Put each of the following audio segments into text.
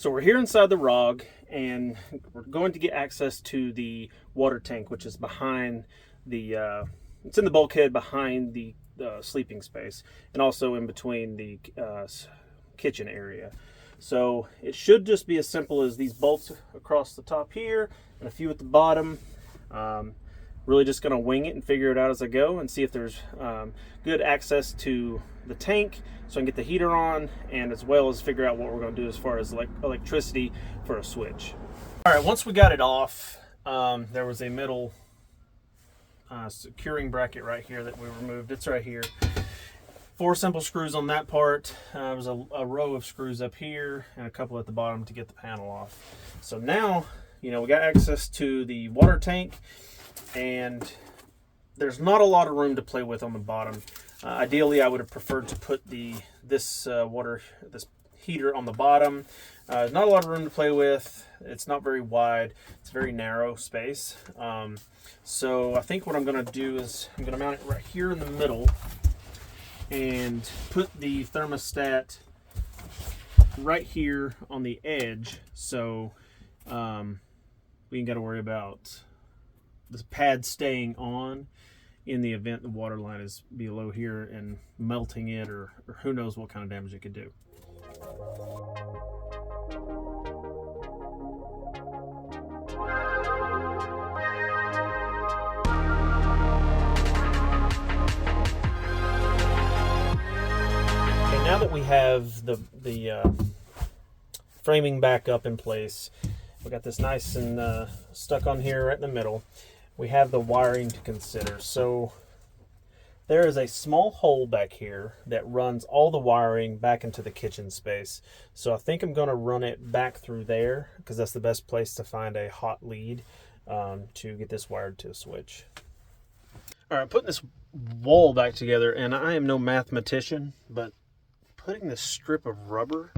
So we're here inside the ROG, and we're going to get access to the water tank, which is behind the, it's in the bulkhead behind the sleeping space, and also in between the kitchen area. So it should just be as simple as these bolts across the top here and a few at the bottom. Really just going to wing it and figure it out as I go and see if there's good access to the tank so I can get the heater on, and as well as figure out what we're going to do as far as electricity for a switch. All right, once we got it off, there was a middle securing bracket right here that we removed. It's right here. 4 simple screws on that part. There's a row of screws up here and a couple at the bottom to get the panel off. So now, we got access to the water tank, and there's not a lot of room to play with on the bottom. Ideally, I would have preferred to put this heater on the bottom. Not a lot of room to play with. It's not very wide. It's a very narrow space. So I think what I'm going to do is I'm going to mount it right here in the middle and put the thermostat right here on the edge, so we ain't got to worry about this pad staying on in the event the water line is below here and melting it, or who knows what kind of damage it could do. Okay, now that we have the framing back up in place, we got this nice and stuck on here right in the middle. We have the wiring to consider. So there is a small hole back here that runs all the wiring back into the kitchen space. So I think I'm going to run it back through there because that's the best place to find a hot lead to get this wired to a switch. All right, putting this wall back together, and I am no mathematician, but putting this strip of rubber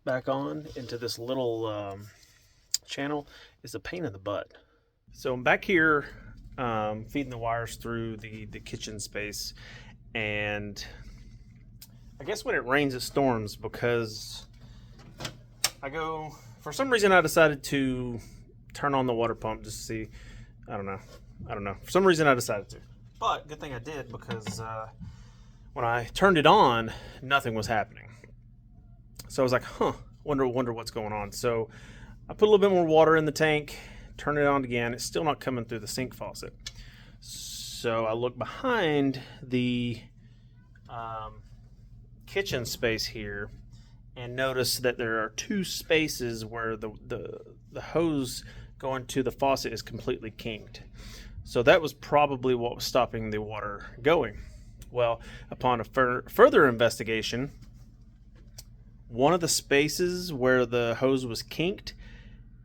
back on into this little channel is a pain in the butt. So I'm back here feeding the wires through the kitchen space, and I guess when it rains it storms, because for some reason I decided to turn on the water pump just to see. I don't know, for some reason I decided to, but good thing I did, because when I turned it on nothing was happening. So I was like, wonder what's going on. So I put a little bit more water in the tank, turn it on again. It's still not coming through the sink faucet. So I look behind the kitchen space here and notice that there are 2 spaces where the hose going to the faucet is completely kinked. So that was probably what was stopping the water going. Well, upon a further investigation, one of the spaces where the hose was kinked,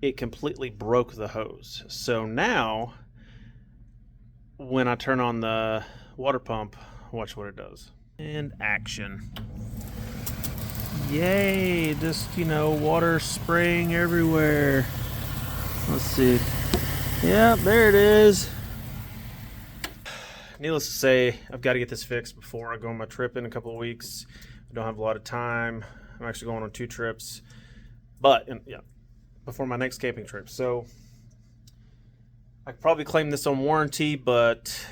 it completely broke the hose. So now when I turn on the water pump, watch what it does. And action. Yay, just water spraying everywhere. Let's see. Yeah, there it is. Needless to say, I've got to get this fixed before I go on my trip in a couple of weeks. I don't have a lot of time. I'm actually going on 2 trips, but before my next camping trip. So I could probably claim this on warranty, but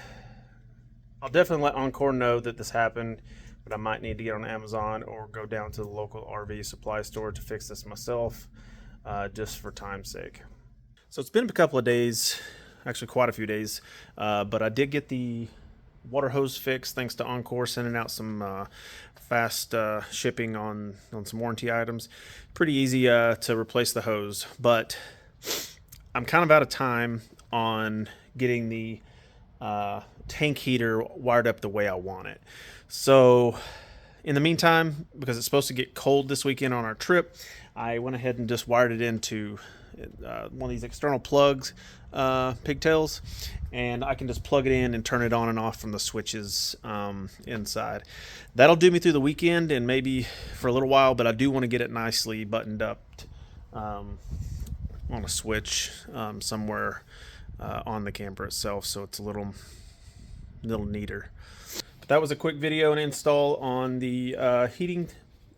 I'll definitely let Encore know that this happened, but I might need to get on Amazon or go down to the local RV supply store to fix this myself, just for time's sake. So it's been a couple of days, actually quite a few days, but I did get the water hose fixed thanks to Encore sending out some fast shipping on some warranty items. Pretty easy to replace the hose, but I'm kind of out of time on getting the tank heater wired up the way I want it. So in the meantime, because it's supposed to get cold this weekend on our trip, I went ahead and just wired it into one of these external plugs, pigtails, and I can just plug it in and turn it on and off from the switches inside. That'll do me through the weekend and maybe for a little while, but I do want to get it nicely buttoned up on a switch somewhere on the camper itself, so it's a little neater. But that was a quick video and install on the heating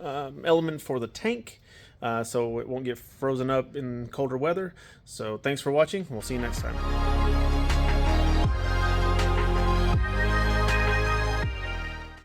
element for the tank. so it won't get frozen up in colder weather. So thanks for watching. We'll see you next time.